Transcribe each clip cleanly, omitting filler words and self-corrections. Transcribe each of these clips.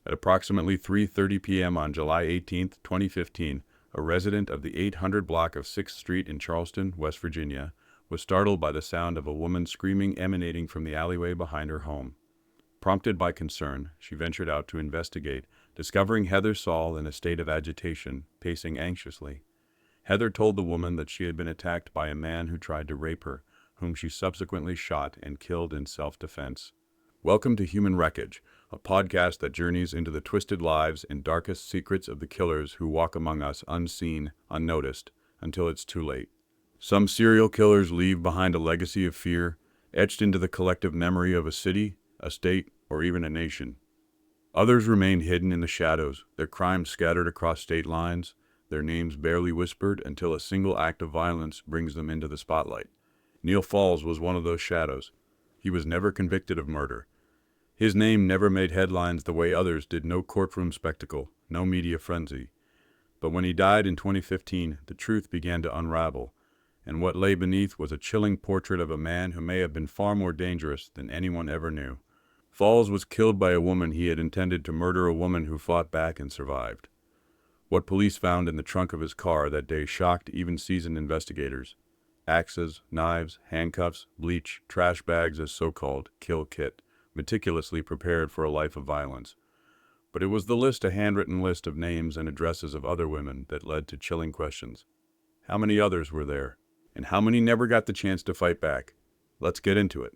At approximately 3:30 p.m. on July 18, 2015, a resident of the 800 block of 6th Street in Charleston, West Virginia, was startled by the sound of a woman screaming emanating from the alleyway behind her home. Prompted by concern, she ventured out to investigate, discovering Heather Saul in a state of agitation, pacing anxiously. Heather told the woman that she had been attacked by a man who tried to rape her, whom she subsequently shot and killed in self-defense. Welcome to Human Wreckage, a podcast that journeys into the twisted lives and darkest secrets of the killers who walk among us unseen, unnoticed, until it's too late. Some serial killers leave behind a legacy of fear, etched into the collective memory of a city, a state, or even a nation. Others remain hidden in the shadows, their crimes scattered across state lines, their names barely whispered until a single act of violence brings them into the spotlight. Neil Falls was one of those shadows. He was never convicted of murder. His name never made headlines the way others did. No courtroom spectacle, no media frenzy. But when he died in 2015, the truth began to unravel, and what lay beneath was a chilling portrait of a man who may have been far more dangerous than anyone ever knew. Falls was killed by a woman he had intended to murder, a woman who fought back and survived. What police found in the trunk of his car that day shocked even seasoned investigators. Axes, knives, handcuffs, bleach, trash bags, a so-called kill kit, meticulously prepared for a life of violence. But it was a handwritten list of names and addresses of other women that led to chilling questions. How many others were there? And how many never got the chance to fight back? Let's get into it.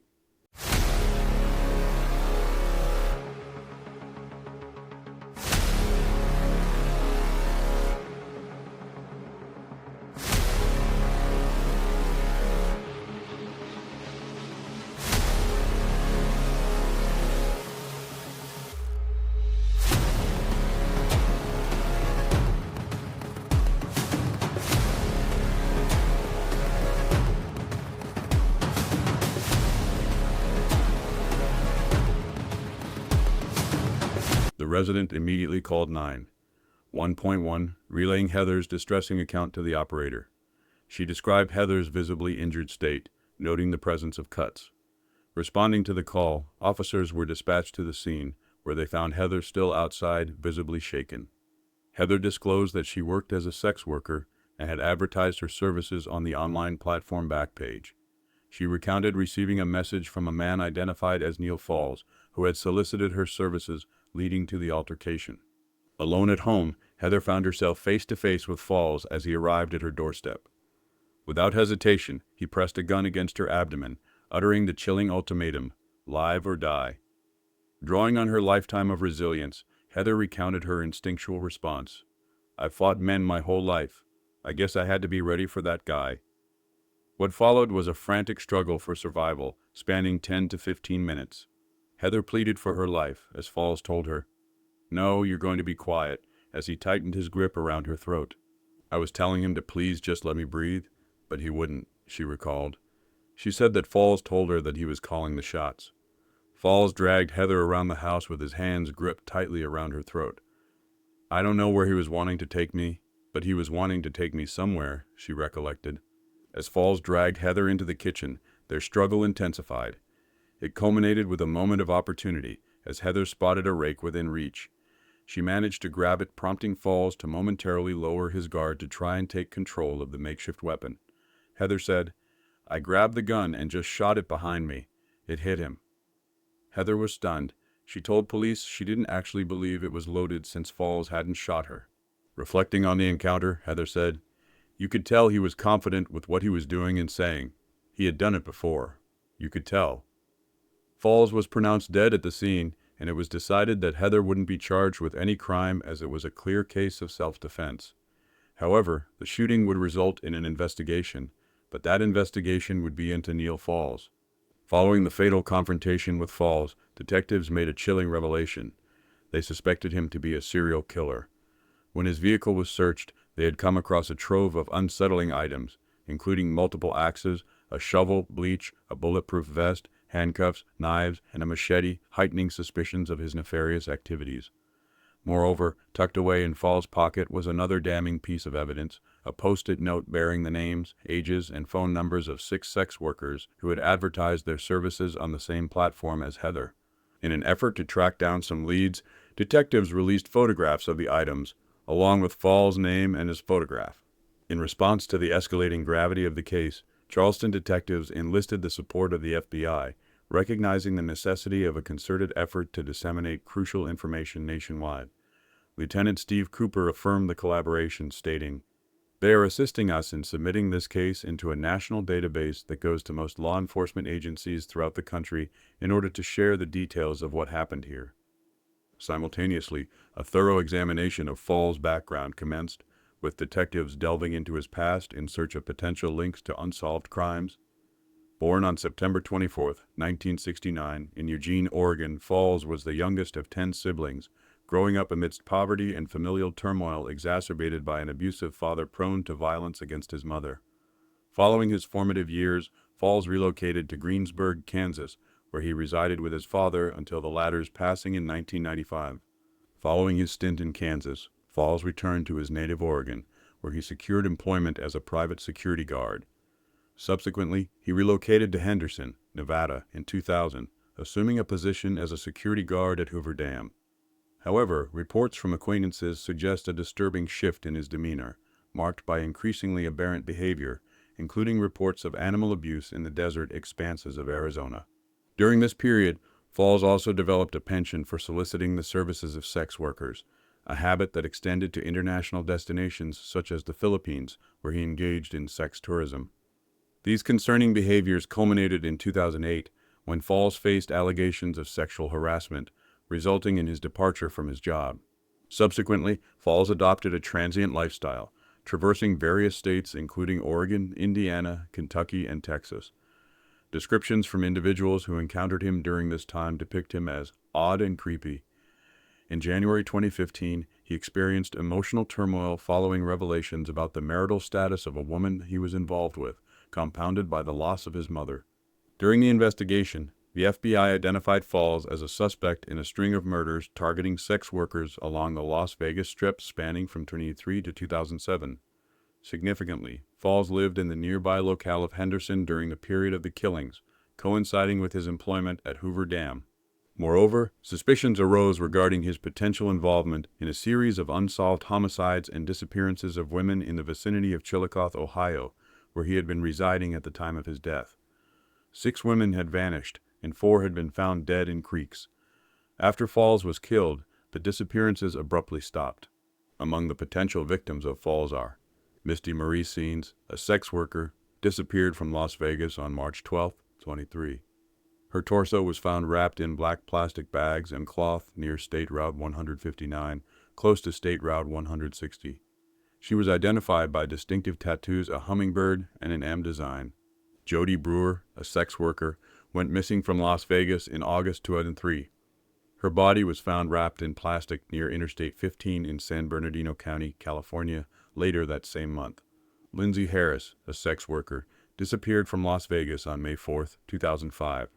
The resident immediately called 911, relaying Heather's distressing account to the operator. She described Heather's visibly injured state, noting the presence of cuts. Responding to the call, officers were dispatched to the scene, where they found Heather still outside, visibly shaken. Heather disclosed that she worked as a sex worker and had advertised her services on the online platform Backpage. She recounted receiving a message from a man identified as Neil Falls, who had solicited her services, leading to the altercation. Alone at home, Heather found herself face-to-face with Falls as he arrived at her doorstep. Without hesitation, he pressed a gun against her abdomen, uttering the chilling ultimatum, "Live or die." Drawing on her lifetime of resilience, Heather recounted her instinctual response. "I've fought men my whole life. I guess I had to be ready for that guy." What followed was a frantic struggle for survival, spanning 10 to 15 minutes. Heather pleaded for her life, as Falls told her, "No, you're going to be quiet," as he tightened his grip around her throat. "I was telling him to please just let me breathe, but he wouldn't," she recalled. She said that Falls told her that he was calling the shots. Falls dragged Heather around the house with his hands gripped tightly around her throat. "I don't know where he was wanting to take me, but he was wanting to take me somewhere," she recollected. As Falls dragged Heather into the kitchen, their struggle intensified. It culminated with a moment of opportunity, as Heather spotted a rake within reach. She managed to grab it, prompting Falls to momentarily lower his guard to try and take control of the makeshift weapon. Heather said, "I grabbed the gun and just shot it behind me. It hit him." Heather was stunned. She told police she didn't actually believe it was loaded since Falls hadn't shot her. Reflecting on the encounter, Heather said, "You could tell he was confident with what he was doing and saying. He had done it before. You could tell." Falls was pronounced dead at the scene, and it was decided that Heather wouldn't be charged with any crime as it was a clear case of self-defense. However, the shooting would result in an investigation, but that investigation would be into Neil Falls. Following the fatal confrontation with Falls, detectives made a chilling revelation. They suspected him to be a serial killer. When his vehicle was searched, they had come across a trove of unsettling items, including multiple axes, a shovel, bleach, a bulletproof vest, handcuffs, knives, and a machete, heightening suspicions of his nefarious activities. Moreover, tucked away in Falls' pocket was another damning piece of evidence, a post-it note bearing the names, ages, and phone numbers of 6 sex workers who had advertised their services on the same platform as Heather. In an effort to track down some leads, Detectives released photographs of the items, along with Fall's name and his photograph. In response to the escalating gravity of the case, Charleston detectives enlisted the support of the FBI, recognizing the necessity of a concerted effort to disseminate crucial information nationwide. Lieutenant Steve Cooper affirmed the collaboration, stating, "They are assisting us in submitting this case into a national database that goes to most law enforcement agencies throughout the country in order to share the details of what happened here." Simultaneously, a thorough examination of Fall's background commenced, with detectives delving into his past in search of potential links to unsolved crimes. Born on September 24, 1969, in Eugene, Oregon, Falls was the youngest of 10 siblings, growing up amidst poverty and familial turmoil exacerbated by an abusive father prone to violence against his mother. Following his formative years, Falls relocated to Greensburg, Kansas, where he resided with his father until the latter's passing in 1995. Following his stint in Kansas, Falls returned to his native Oregon, where he secured employment as a private security guard. Subsequently, he relocated to Henderson, Nevada, in 2000, assuming a position as a security guard at Hoover Dam. However, reports from acquaintances suggest a disturbing shift in his demeanor, marked by increasingly aberrant behavior, including reports of animal abuse in the desert expanses of Arizona. During this period, Falls also developed a penchant for soliciting the services of sex workers, a habit that extended to international destinations such as the Philippines, where he engaged in sex tourism. These concerning behaviors culminated in 2008, when Falls faced allegations of sexual harassment, resulting in his departure from his job. Subsequently, Falls adopted a transient lifestyle, traversing various states including Oregon, Indiana, Kentucky, and Texas. Descriptions from individuals who encountered him during this time depict him as odd and creepy. In January 2015, he experienced emotional turmoil following revelations about the marital status of a woman he was involved with, compounded by the loss of his mother. During the investigation, the FBI identified Falls as a suspect in a string of murders targeting sex workers along the Las Vegas Strip spanning from 2003 to 2007. Significantly, Falls lived in the nearby locale of Henderson during the period of the killings, coinciding with his employment at Hoover Dam. Moreover, suspicions arose regarding his potential involvement in a series of unsolved homicides and disappearances of women in the vicinity of Chillicothe, Ohio, where he had been residing at the time of his death. 6 women had vanished, and 4 had been found dead in creeks. After Falls was killed, the disappearances abruptly stopped. Among the potential victims of Falls are Misty Marie Scenes, a sex worker, disappeared from Las Vegas on March 12, 2023. Her torso was found wrapped in black plastic bags and cloth near State Route 159, close to State Route 160. She was identified by distinctive tattoos, a hummingbird, and an M design. Jody Brewer, a sex worker, went missing from Las Vegas in August 2003. Her body was found wrapped in plastic near Interstate 15 in San Bernardino County, California, later that same month. Lindsay Harris, a sex worker, disappeared from Las Vegas on May 4, 2005.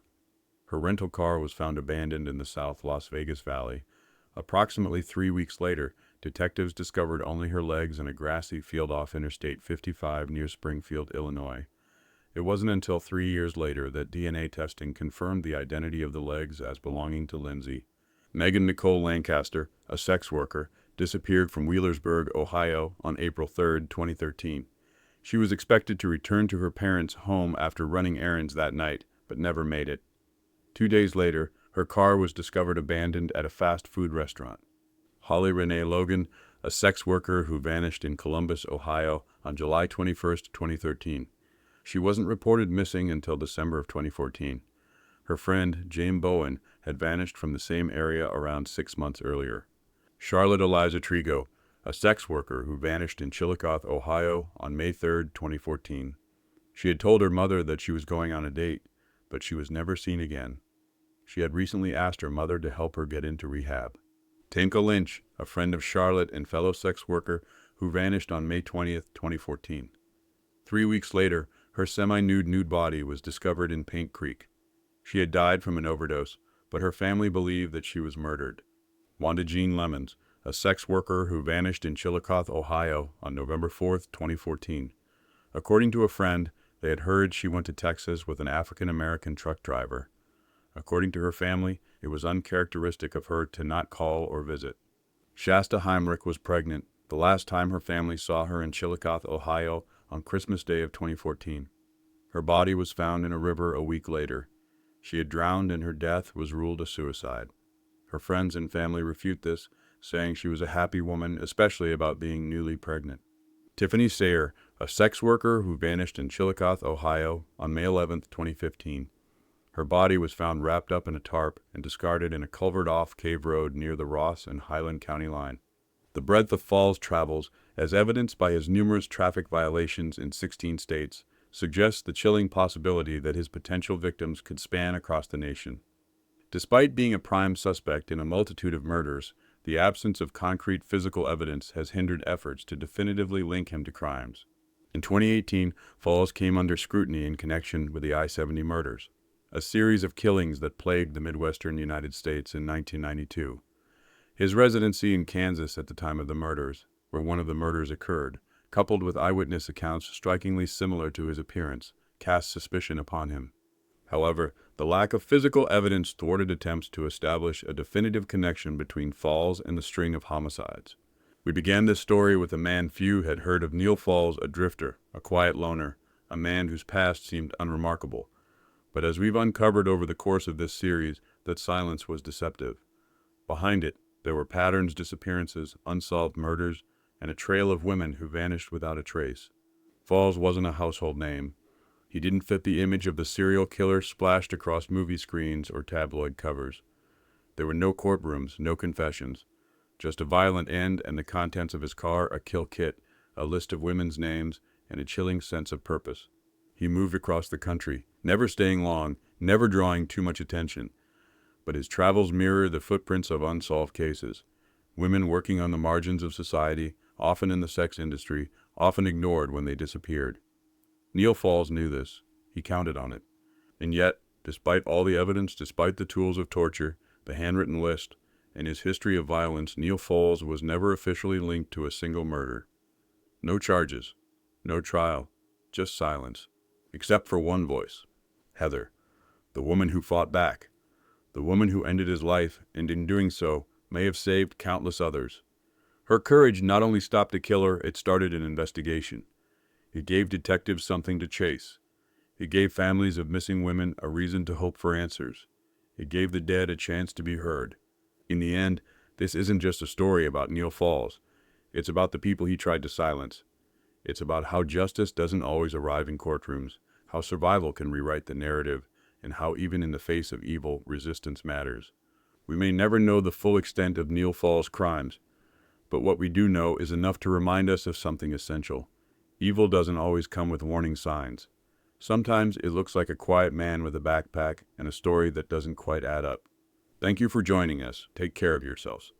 Her rental car was found abandoned in the South Las Vegas Valley. Approximately 3 weeks later, detectives discovered only her legs in a grassy field off Interstate 55 near Springfield, Illinois. It wasn't until 3 years later that DNA testing confirmed the identity of the legs as belonging to Lindsay. Megan Nicole Lancaster, a sex worker, disappeared from Wheelersburg, Ohio on April 3, 2013. She was expected to return to her parents' home after running errands that night, but never made it. 2 days later, her car was discovered abandoned at a fast food restaurant. Holly Renee Logan, a sex worker who vanished in Columbus, Ohio on July 21, 2013. She wasn't reported missing until December of 2014. Her friend, James Bowen, had vanished from the same area around 6 months earlier. Charlotte Eliza Trigo, a sex worker who vanished in Chillicothe, Ohio on May 3, 2014. She had told her mother that she was going on a date, but she was never seen again. She had recently asked her mother to help her get into rehab. Tamka Lynch, a friend of Charlotte and fellow sex worker who vanished on May 20, 2014. 3 weeks later, her semi-nude body was discovered in Paint Creek. She had died from an overdose, but her family believed that she was murdered. Wanda Jean Lemons, a sex worker who vanished in Chillicothe, Ohio on November 4, 2014. According to a friend, they had heard she went to Texas with an African-American truck driver. According to her family, it was uncharacteristic of her to not call or visit. Shasta Heimrich was pregnant, the last time her family saw her in Chillicothe, Ohio, on Christmas Day of 2014. Her body was found in a river a week later. She had drowned and her death was ruled a suicide. Her friends and family refute this, saying she was a happy woman, especially about being newly pregnant. Tiffany Sayer, a sex worker who vanished in Chillicothe, Ohio, on May 11, 2015. Her body was found wrapped up in a tarp and discarded in a culvert-off cave road near the Ross and Highland County line. The breadth of Fall's travels, as evidenced by his numerous traffic violations in 16 states, suggests the chilling possibility that his potential victims could span across the nation. Despite being a prime suspect in a multitude of murders, the absence of concrete physical evidence has hindered efforts to definitively link him to crimes. In 2018, Falls came under scrutiny in connection with the I-70 murders, a series of killings that plagued the Midwestern United States in 1992. His residency in Kansas at the time of the murders, where one of the murders occurred, coupled with eyewitness accounts strikingly similar to his appearance, cast suspicion upon him. However, the lack of physical evidence thwarted attempts to establish a definitive connection between Falls and the string of homicides. We began this story with a man few had heard of: Neil Falls, a drifter, a quiet loner, a man whose past seemed unremarkable. But as we've uncovered over the course of this series, that silence was deceptive. Behind it, there were patterns, disappearances, unsolved murders, and a trail of women who vanished without a trace. Falls wasn't a household name. He didn't fit the image of the serial killer splashed across movie screens or tabloid covers. There were no courtrooms, no confessions, just a violent end and the contents of his car, a kill kit, a list of women's names, and a chilling sense of purpose. He moved across the country, never staying long, never drawing too much attention. But his travels mirror the footprints of unsolved cases. Women working on the margins of society, often in the sex industry, often ignored when they disappeared. Neil Falls knew this. He counted on it. And yet, despite all the evidence, despite the tools of torture, the handwritten list, and his history of violence, Neil Falls was never officially linked to a single murder. No charges, no trial, just silence. Except for one voice. Heather, the woman who fought back. The woman who ended his life, and in doing so, may have saved countless others. Her courage not only stopped a killer, it started an investigation. It gave detectives something to chase. It gave families of missing women a reason to hope for answers. It gave the dead a chance to be heard. In the end, this isn't just a story about Neil Falls. It's about the people he tried to silence. It's about how justice doesn't always arrive in courtrooms, how survival can rewrite the narrative, and how even in the face of evil, resistance matters. We may never know the full extent of Neil Falls' crimes, but what we do know is enough to remind us of something essential. Evil doesn't always come with warning signs. Sometimes it looks like a quiet man with a backpack and a story that doesn't quite add up. Thank you for joining us. Take care of yourselves.